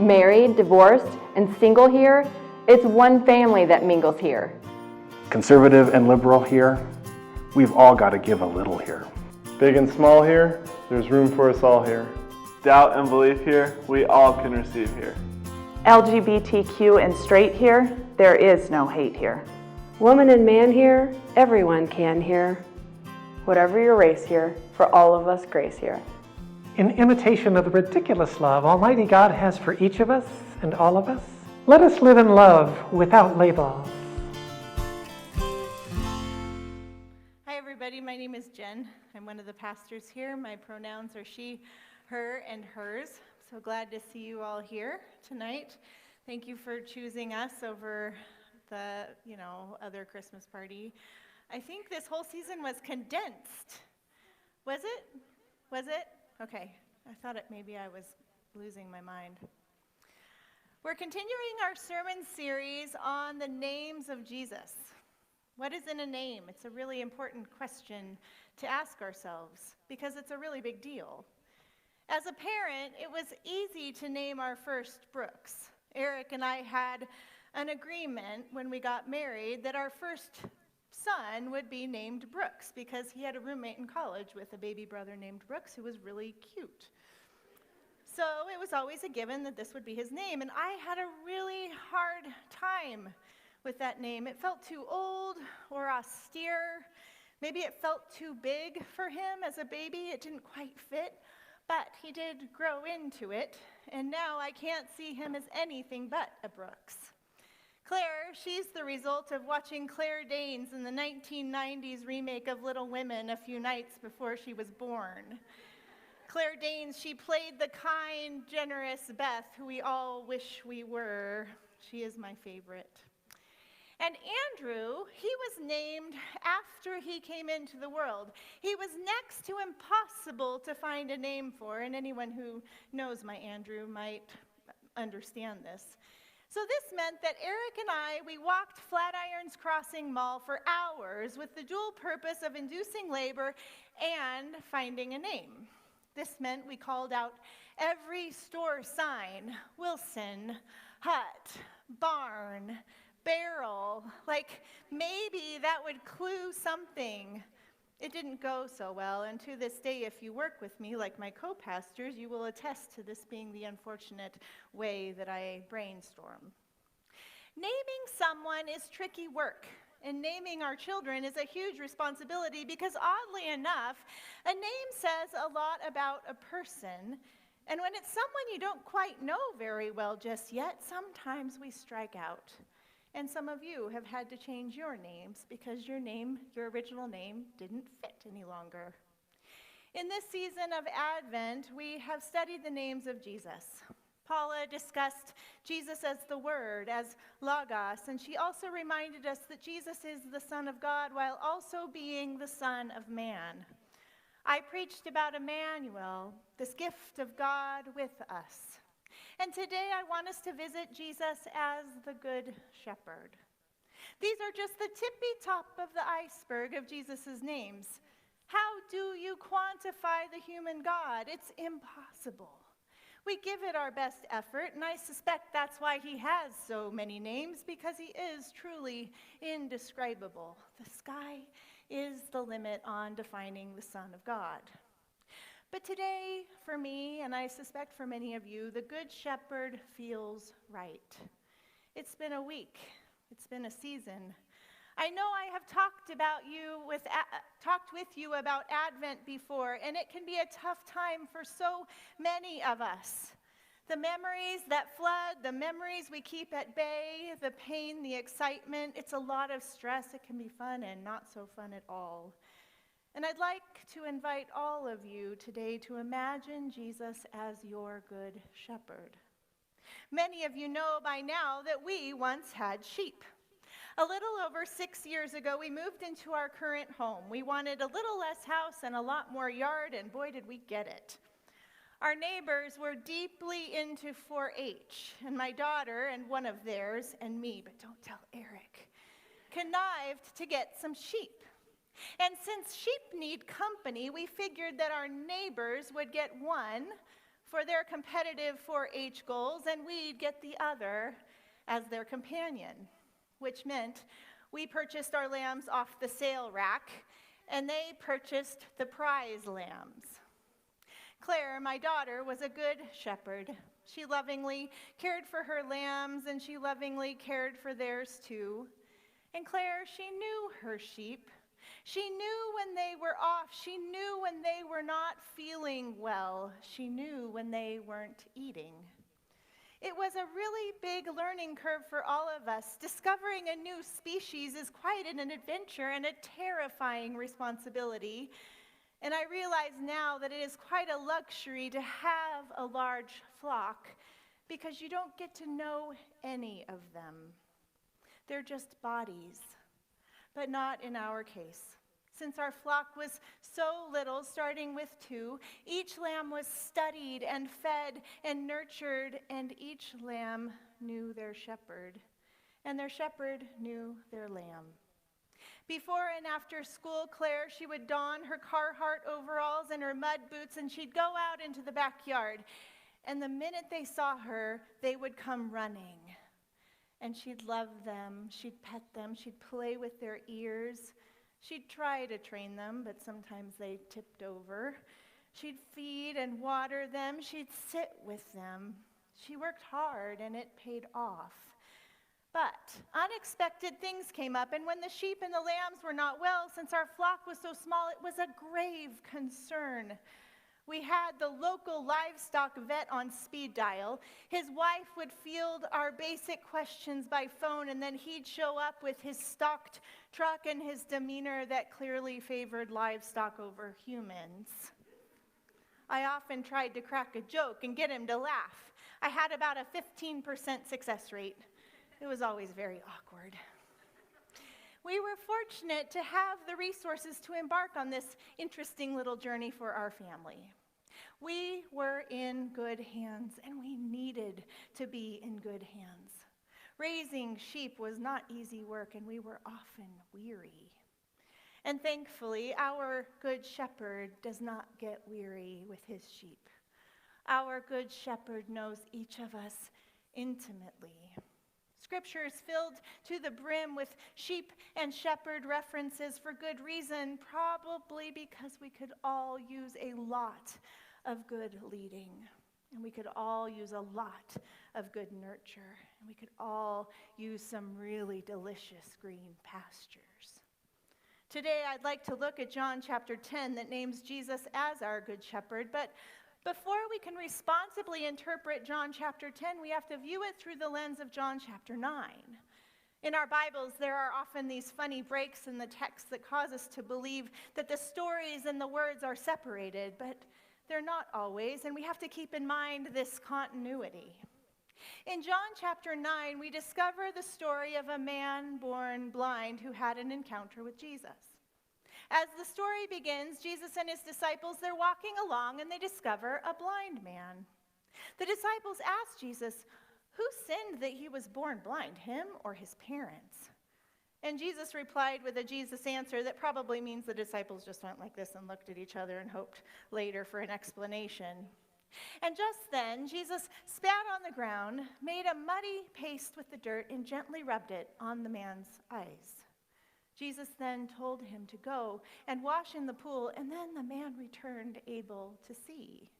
Married, divorced, and single here, it's one family that mingles here. Conservative and liberal here, we've all got to give a little here. Big and small here, there's room for us all here. Doubt and belief here, we all can receive here. LGBTQ and straight here, there is no hate here. Woman and man here, everyone can here. Whatever your race here, for all of us grace here. In imitation of the ridiculous love Almighty God has for each of us and all of us, let us live in love without labels. Hi everybody, my name is Jen. I'm one of the pastors here. My pronouns are she, her, and hers. So glad to see you all here tonight. Thank you for choosing us over the, other Christmas party. I think this whole season was condensed. Was it? Was it? Okay. I thought maybe I was losing my mind. We're continuing our sermon series on the names of Jesus. What is in a name? It's a really important question to ask ourselves because it's a really big deal. As a parent, it was easy to name our first Brooks. Eric and I had an agreement when we got married that our first son would be named Brooks because he had a roommate in college with a baby brother named Brooks who was really cute. So it was always a given that this would be his name, and I had a really hard time with that name. It felt too old or austere. Maybe it felt too big for him as a baby. It didn't quite fit. But he did grow into it, and now I can't see him as anything but a Brooks. Claire, she's the result of watching Claire Danes in the 1990s remake of Little Women a few nights before she was born. Claire Danes, she played the kind, generous Beth, who we all wish we were. She is my favorite. And Andrew, he was named after he came into the world. He was next to impossible to find a name for, and anyone who knows my Andrew might understand this. So this meant that Eric and I, we walked Flatirons Crossing Mall for hours with the dual purpose of inducing labor and finding a name. This meant we called out every store sign, Wilson, Hut, Barn, Barrel, like maybe that would clue something. It didn't go so well, and to this day, if you work with me, like my co-pastors, you will attest to this being the unfortunate way that I brainstorm. Naming someone is tricky work, and naming our children is a huge responsibility because oddly enough, a name says a lot about a person, and when it's someone you don't quite know very well just yet, sometimes we strike out. And some of you have had to change your names because your original name, didn't fit any longer. In this season of Advent, we have studied the names of Jesus. Paula discussed Jesus as the Word, as Logos, and she also reminded us that Jesus is the Son of God while also being the Son of Man. I preached about Emmanuel, this gift of God with us. And today I want us to visit Jesus as the Good Shepherd. These are just the tippy top of the iceberg of Jesus' names. How do you quantify the human God? It's impossible. We give it our best effort, and I suspect that's why he has so many names, because he is truly indescribable. The sky is the limit on defining the Son of God. But today, for me, and I suspect for many of you, the Good Shepherd feels right. It's been a week. It's been a season. I know I have talked with you about Advent before, and it can be a tough time for so many of us. The memories that flood, the memories we keep at bay, the pain, the excitement, it's a lot of stress. It can be fun and not so fun at all. And I'd like to invite all of you today to imagine Jesus as your good shepherd. Many of you know by now that we once had sheep. A little over 6 years ago, we moved into our current home. We wanted a little less house and a lot more yard, and boy, did we get it. Our neighbors were deeply into 4-H, and my daughter and one of theirs, and me, but don't tell Eric, connived to get some sheep. And since sheep need company, we figured that our neighbors would get one for their competitive 4-H goals, and we'd get the other as their companion, which meant we purchased our lambs off the sale rack, and they purchased the prize lambs. Claire, my daughter, was a good shepherd. She lovingly cared for her lambs, and she lovingly cared for theirs too. And Claire, she knew her sheep. She knew when they were off. She knew when they were not feeling well. She knew when they weren't eating. It was a really big learning curve for all of us. Discovering a new species is quite an adventure and a terrifying responsibility. And I realize now that it is quite a luxury to have a large flock because you don't get to know any of them. They're just bodies, but not in our case. Since our flock was so little, starting with 2, each lamb was studied and fed and nurtured, and each lamb knew their shepherd, and their shepherd knew their lamb. Before and after school, Claire, she would don her Carhartt overalls and her mud boots, and she'd go out into the backyard. And the minute they saw her, they would come running. And she'd love them, she'd pet them, she'd play with their ears. She'd try to train them, but sometimes they tipped over. She'd feed and water them, she'd sit with them. She worked hard, and it paid off. But unexpected things came up, and when the sheep and the lambs were not well, since our flock was so small, it was a grave concern. We had the local livestock vet on speed dial. His wife would field our basic questions by phone, and then he'd show up with his stocked truck and his demeanor that clearly favored livestock over humans. I often tried to crack a joke and get him to laugh. I had about a 15% success rate. It was always very awkward. We were fortunate to have the resources to embark on this interesting little journey for our family. We were in good hands, and we needed to be in good hands. Raising sheep was not easy work, and we were often weary. And thankfully, our good shepherd does not get weary with his sheep. Our good shepherd knows each of us intimately. Scripture is filled to the brim with sheep and shepherd references for good reason, probably because we could all use a lot of good leading, and we could all use a lot of good nurture, and we could all use some really delicious green pastures. Today, I'd like to look at John chapter 10 that names Jesus as our good shepherd, but before we can responsibly interpret John chapter 10, we have to view it through the lens of John chapter 9. In our Bibles, there are often these funny breaks in the text that cause us to believe that the stories and the words are separated, but they're not always, and we have to keep in mind this continuity. In John chapter 9, we discover the story of a man born blind who had an encounter with Jesus. As the story begins, Jesus and his disciples, they're walking along and they discover a blind man. The disciples ask Jesus, who sinned that he was born blind, him or his parents? And Jesus replied with a Jesus answer that probably means the disciples just went like this and looked at each other and hoped later for an explanation. And just then, Jesus spat on the ground, made a muddy paste with the dirt, and gently rubbed it on the man's eyes. Jesus then told him to go and wash in the pool, and then the man returned able to see.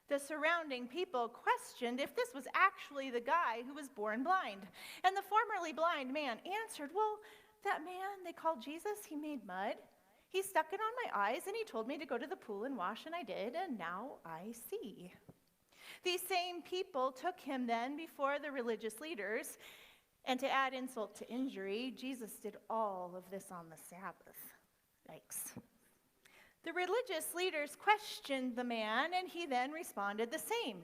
The surrounding people questioned if this was actually the guy who was born blind. And the formerly blind man answered, well, that man they called Jesus, he made mud. He stuck it on my eyes, and he told me to go to the pool and wash, and I did, and now I see. These same people took him then before the religious leaders. And to add insult to injury, Jesus did all of this on the Sabbath. Yikes. The religious leaders questioned the man, and he then responded the same.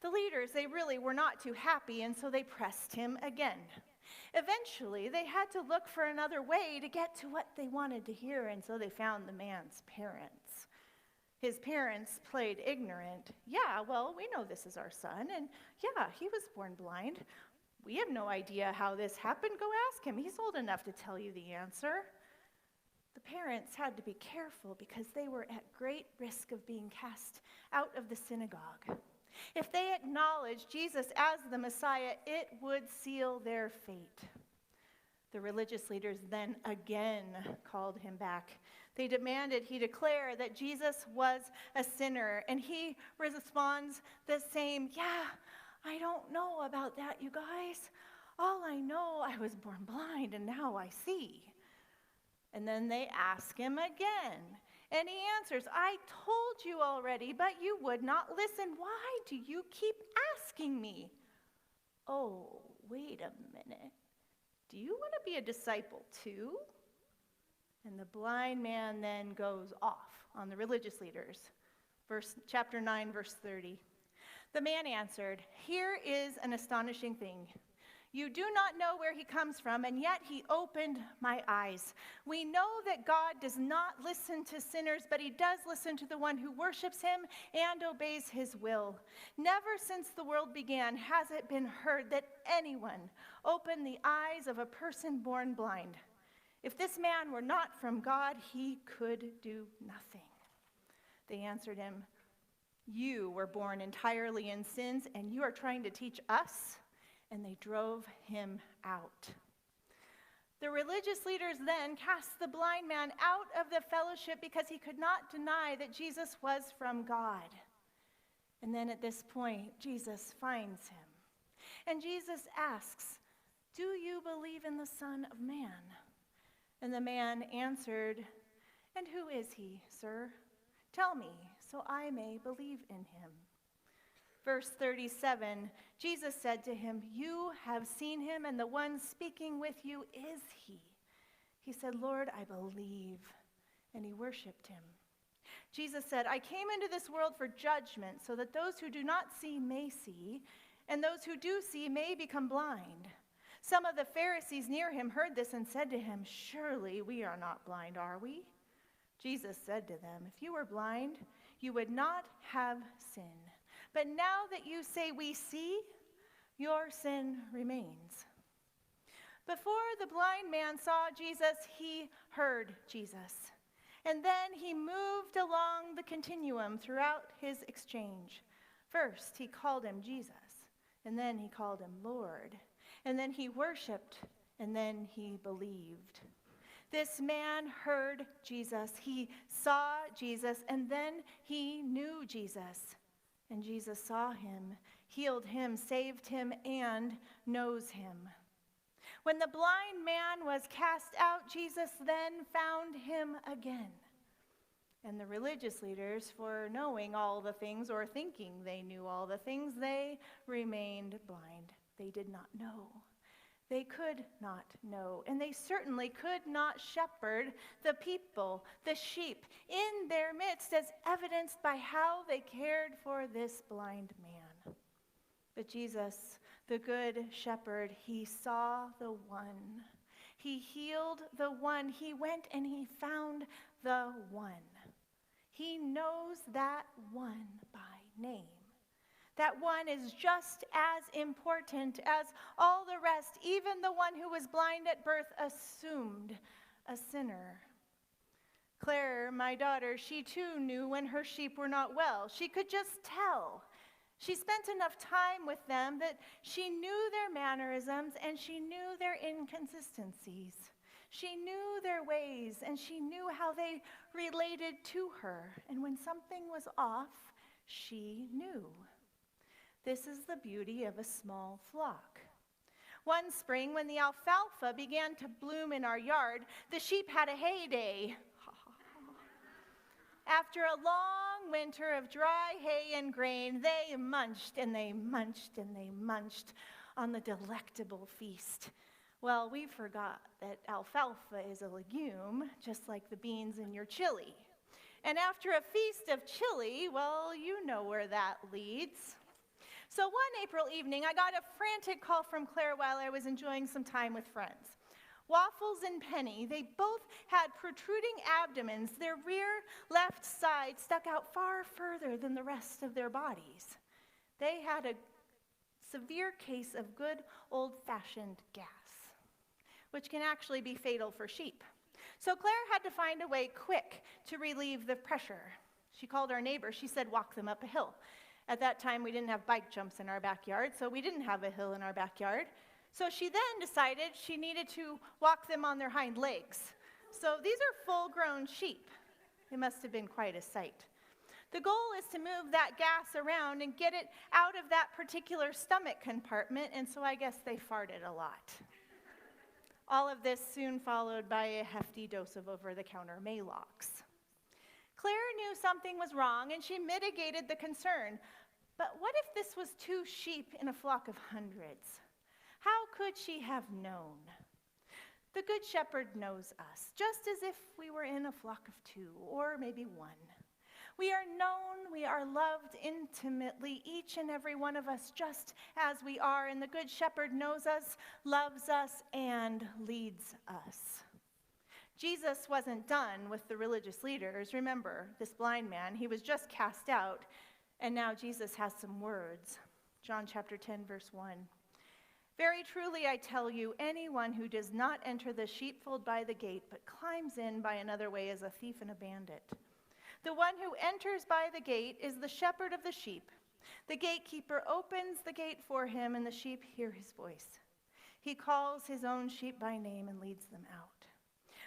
The leaders, they really were not too happy, and so they pressed him again. Eventually, they had to look for another way to get to what they wanted to hear, and so they found the man's parents. His parents played ignorant. Yeah, well, we know this is our son, and yeah, he was born blind. We have no idea how this happened. Go ask him. He's old enough to tell you the answer. The parents had to be careful because they were at great risk of being cast out of the synagogue. If they acknowledged Jesus as the Messiah, it would seal their fate. The religious leaders then again called him back. They demanded he declare that Jesus was a sinner, and he responds the same, "Yeah, I don't know about that, you guys. All I know, I was born blind, and now I see." And then they ask him again, and he answers, "I told you already, but you would not listen. Why do you keep asking me?" "Oh, wait a minute. Do you want to be a disciple too?" And the blind man then goes off on the religious leaders. Chapter 9, verse 30. The man answered, "Here is an astonishing thing. You do not know where he comes from, and yet he opened my eyes. We know that God does not listen to sinners, but he does listen to the one who worships him and obeys his will. Never since the world began has it been heard that anyone opened the eyes of a person born blind. If this man were not from God, he could do nothing." They answered him, "You were born entirely in sins, and you are trying to teach us?" And they drove him out. The religious leaders then cast the blind man out of the fellowship because he could not deny that Jesus was from God. And then at this point, Jesus finds him. And Jesus asks, "Do you believe in the Son of Man?" And the man answered, "And who is he, sir? Tell me, so I may believe in him." Verse 37, Jesus said to him, "You have seen him, and the one speaking with you is he." He said, "Lord, I believe." And he worshiped him. Jesus said, "I came into this world for judgment, so that those who do not see may see, and those who do see may become blind." Some of the Pharisees near him heard this and said to him, "Surely we are not blind, are we?" Jesus said to them, "If you were blind, you would not have sin. But now that you say we see, your sin remains." Before the blind man saw Jesus, he heard Jesus. And then he moved along the continuum throughout his exchange. First, he called him Jesus, and then he called him Lord, and then he worshiped, and then he believed. This man heard Jesus, he saw Jesus, and then he knew Jesus. And Jesus saw him, healed him, saved him, and knows him. When the blind man was cast out, Jesus then found him again. And the religious leaders, for knowing all the things or thinking they knew all the things, they remained blind. They did not know. They could not know, and they certainly could not shepherd the people, the sheep, in their midst, as evidenced by how they cared for this blind man. But Jesus, the good shepherd, he saw the one. He healed the one. He went and he found the one. He knows that one by name. That one is just as important as all the rest. Even the one who was blind at birth assumed a sinner. Claire, my daughter, she too knew when her sheep were not well. She could just tell. She spent enough time with them that she knew their mannerisms and she knew their inconsistencies. She knew their ways and she knew how they related to her. And when something was off, she knew. This is the beauty of a small flock. One spring, when the alfalfa began to bloom in our yard, the sheep had a heyday. After a long winter of dry hay and grain, they munched and they munched and they munched on the delectable feast. Well, we forgot that alfalfa is a legume, just like the beans in your chili. And after a feast of chili, well, you know where that leads. So one April evening, I got a frantic call from Claire while I was enjoying some time with friends. Waffles and Penny, they both had protruding abdomens. Their rear left side stuck out far further than the rest of their bodies. They had a severe case of good old-fashioned gas, which can actually be fatal for sheep. So Claire had to find a way quick to relieve the pressure. She called our neighbor. She said, walk them up a hill. At that time, we didn't have bike jumps in our backyard, so we didn't have a hill in our backyard. So she then decided she needed to walk them on their hind legs. So these are full-grown sheep. It must have been quite a sight. The goal is to move that gas around and get it out of that particular stomach compartment, and so I guess they farted a lot. All of this soon followed by a hefty dose of over-the-counter Maalox. Claire knew something was wrong, and she mitigated the concern. But what if this was 2 sheep in a flock of hundreds? How could she have known? The Good Shepherd knows us, just as if we were in a flock of 2, or maybe 1. We are known, we are loved intimately, each and every one of us, just as we are, and the Good Shepherd knows us, loves us, and leads us. Jesus wasn't done with the religious leaders. Remember, this blind man, he was just cast out, and now Jesus has some words. John chapter 10, verse 1. Very truly I tell you, anyone who does not enter the sheepfold by the gate, but climbs in by another way is a thief and a bandit. The one who enters by the gate is the shepherd of the sheep. The gatekeeper opens the gate for him, and the sheep hear his voice. He calls his own sheep by name and leads them out.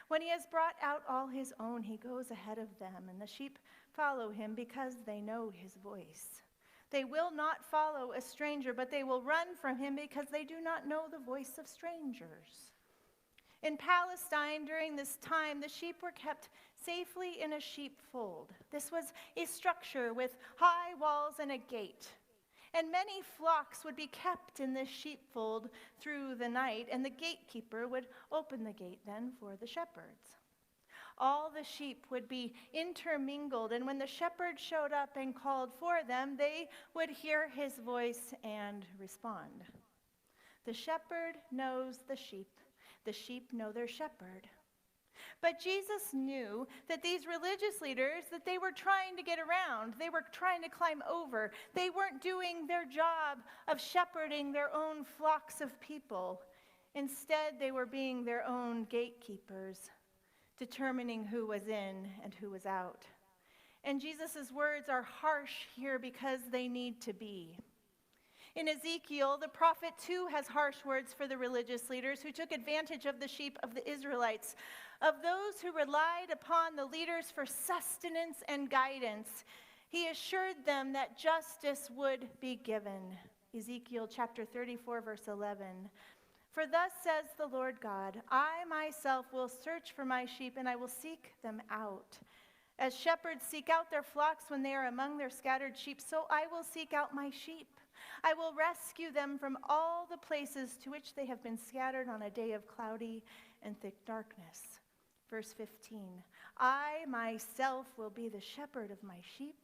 When he has brought out all his own, he goes ahead of them, and the sheep follow him because they know his voice. They will not follow a stranger, but they will run from him because they do not know the voice of strangers. In Palestine, during this time, the sheep were kept safely in a sheepfold. This was a structure with high walls and a gate. And many flocks would be kept in this sheepfold through the night, and the gatekeeper would open the gate then for the shepherds. All the sheep would be intermingled, and when the shepherd showed up and called for them, they would hear his voice and respond. The shepherd knows the sheep know their shepherd. But Jesus knew that these religious leaders, that they were trying to get around, they were trying to climb over. They weren't doing their job of shepherding their own flocks of people. Instead, they were being their own gatekeepers, determining who was in and who was out. And Jesus' words are harsh here because they need to be. In Ezekiel, the prophet too has harsh words for the religious leaders who took advantage of the sheep of the Israelites, of those who relied upon the leaders for sustenance and guidance. He assured them that justice would be given. Ezekiel chapter 34, verse 11. For thus says the Lord God, I myself will search for my sheep, and I will seek them out. As shepherds seek out their flocks when they are among their scattered sheep, so I will seek out my sheep. I will rescue them from all the places to which they have been scattered on a day of cloudy and thick darkness. Verse 15, I myself will be the shepherd of my sheep,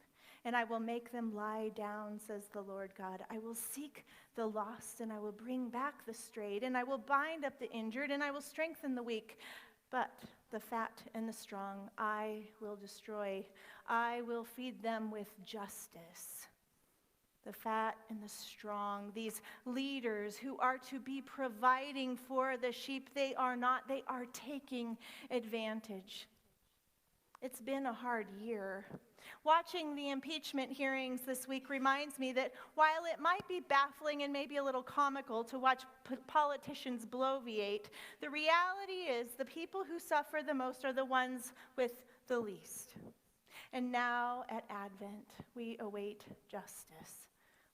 and I will make them lie down, says the Lord God. I will seek the lost, and I will bring back the strayed, and I will bind up the injured, and I will strengthen the weak. But the fat and the strong I will destroy. I will feed them with justice. The fat and the strong, these leaders who are to be providing for the sheep, they are not, they are taking advantage. It's been a hard year. Watching the impeachment hearings this week reminds me that while it might be baffling and maybe a little comical to watch politicians bloviate, the reality is the people who suffer the most are the ones with the least. And now at Advent, we await justice.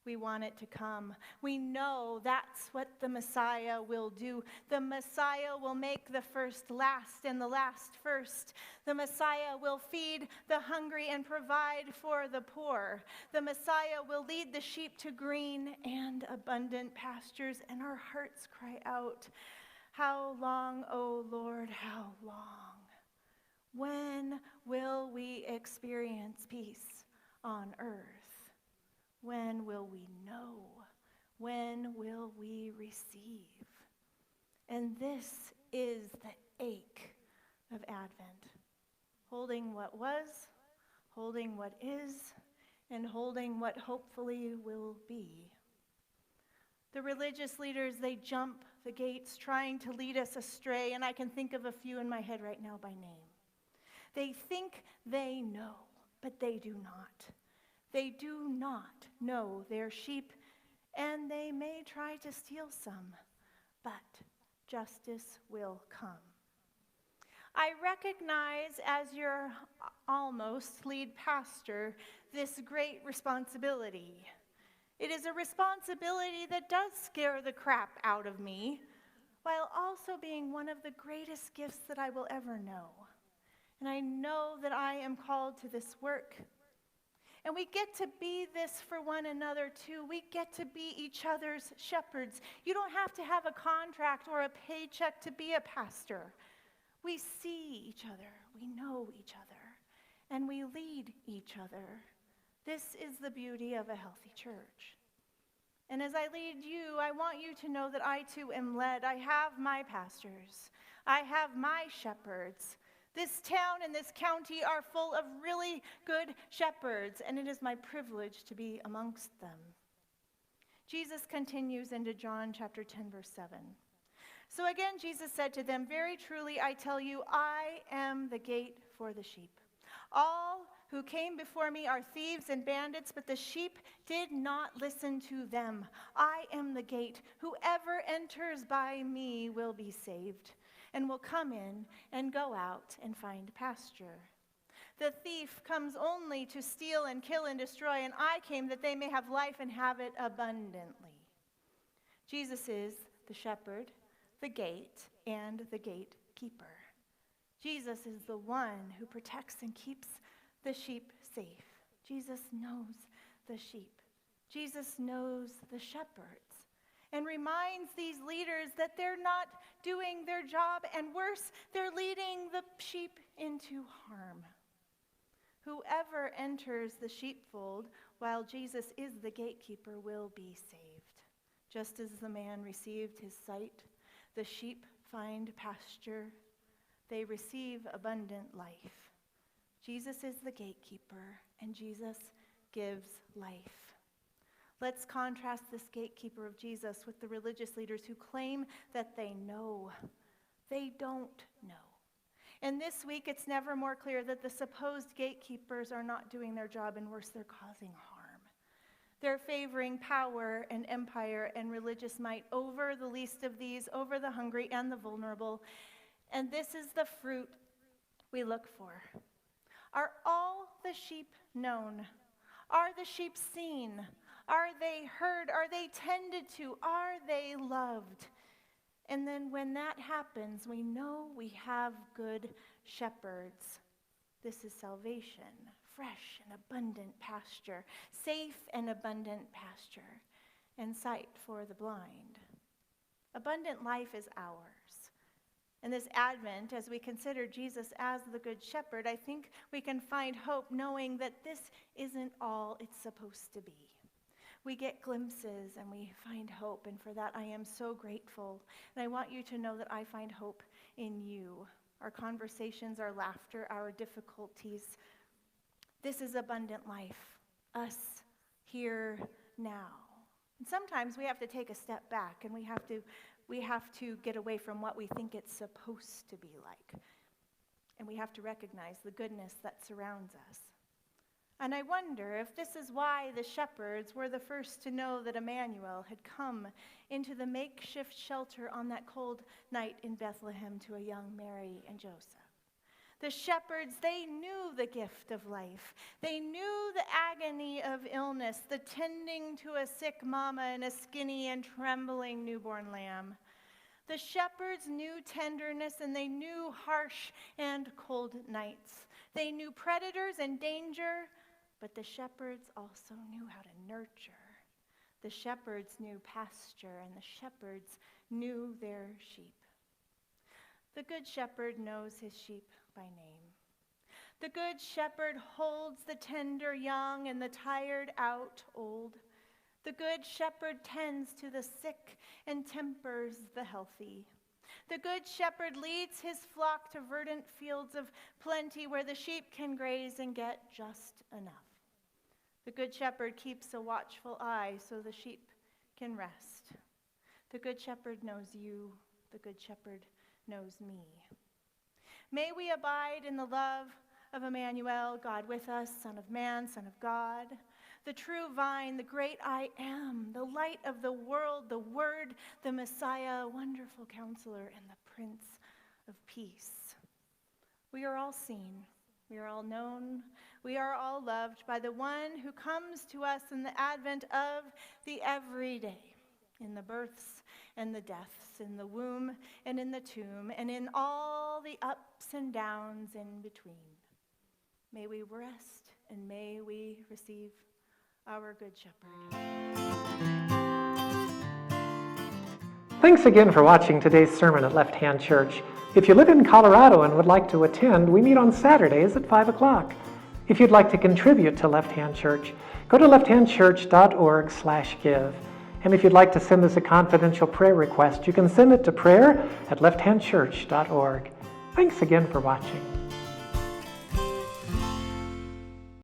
We want it to come. We know that's what the Messiah will do. The Messiah will make the first last and the last first. The Messiah will feed the hungry and provide for the poor. The Messiah will lead the sheep to green and abundant pastures, and our hearts cry out, how long, O Lord, how long? When will we experience peace on earth? When will we know? When will we receive? And this is the ache of Advent. Holding what was, holding what is, and holding what hopefully will be. The religious leaders, they jump the gates trying to lead us astray, and I can think of a few in my head right now by name. They think they know, but they do not. They do not know their sheep, and they may try to steal some, but justice will come. I recognize as your almost lead pastor this great responsibility. It is a responsibility that does scare the crap out of me, while also being one of the greatest gifts that I will ever know. And I know that I am called to this work. And we get to be this for one another too. We get to be each other's shepherds. You don't have to have a contract or a paycheck to be a pastor. We see each other, we know each other, and we lead each other. This is the beauty of a healthy church. And as I lead you, I want you to know that I too am led. I have my pastors. I have my shepherds. This town and this county are full of really good shepherds, and it is my privilege to be amongst them. Jesus continues into John chapter 10, verse 7. So again, Jesus said to them, "Very truly I tell you, I am the gate for the sheep. All who came before me are thieves and bandits, but the sheep did not listen to them. I am the gate. Whoever enters by me will be saved, and will come in and go out and find pasture. The thief comes only to steal and kill and destroy, and I came that they may have life and have it abundantly." Jesus is the shepherd, the gate, and the gatekeeper. Jesus is the one who protects and keeps the sheep safe. Jesus knows the sheep. Jesus knows the shepherds and reminds these leaders that they're not doing their job, and worse, they're leading the sheep into harm. Whoever enters the sheepfold while Jesus is the gatekeeper will be saved. Just as the man received his sight, the sheep find pasture. They receive abundant life. Jesus is the gatekeeper, and Jesus gives life. Let's contrast this gatekeeper of Jesus with the religious leaders who claim that they know. They don't know. And this week, it's never more clear that the supposed gatekeepers are not doing their job, and worse, they're causing harm. They're favoring power and empire and religious might over the least of these, over the hungry and the vulnerable. And this is the fruit we look for. Are all the sheep known? Are the sheep seen? Are they heard? Are they tended to? Are they loved? And then when that happens, we know we have good shepherds. This is salvation, fresh and abundant pasture, safe and abundant pasture, and sight for the blind. Abundant life is ours. In this Advent, as we consider Jesus as the Good Shepherd, I think we can find hope knowing that this isn't all it's supposed to be. We get glimpses and we find hope, and for that I am so grateful. And I want you to know that I find hope in you. Our conversations, our laughter, our difficulties. This is abundant life, us here now. And sometimes we have to take a step back, and we have to get away from what we think it's supposed to be like. And we have to recognize the goodness that surrounds us. And I wonder if this is why the shepherds were the first to know that Emmanuel had come into the makeshift shelter on that cold night in Bethlehem to a young Mary and Joseph. The shepherds, they knew the gift of life. They knew the agony of illness, the tending to a sick mama and a skinny and trembling newborn lamb. The shepherds knew tenderness, and they knew harsh and cold nights. They knew predators and danger, but the shepherds also knew how to nurture. The shepherds knew pasture, and the shepherds knew their sheep. The good shepherd knows his sheep by name. The good shepherd holds the tender young and the tired out old. The good shepherd tends to the sick and tempers the healthy. The good shepherd leads his flock to verdant fields of plenty where the sheep can graze and get just enough. The good shepherd keeps a watchful eye so the sheep can rest. The good shepherd knows you. The good shepherd knows me. May we abide in the love of Emmanuel, God with us, Son of Man, Son of God, the true vine, the great I am, the light of the world, the Word, the Messiah, wonderful Counselor, and the Prince of Peace. We are all seen, we are all known, we are all loved by the one who comes to us in the advent of the everyday, in the births and the deaths, in the womb and in the tomb, and in all the ups and downs in between. May we rest and may we receive our Good Shepherd. Thanks again for watching today's sermon at Left Hand Church. If you live in Colorado and would like to attend, we meet on Saturdays at 5 o'clock. If you'd like to contribute to Left Hand Church, go to lefthandchurch.org/give. And if you'd like to send us a confidential prayer request, you can send it to prayer@lefthandchurch.org. Thanks again for watching.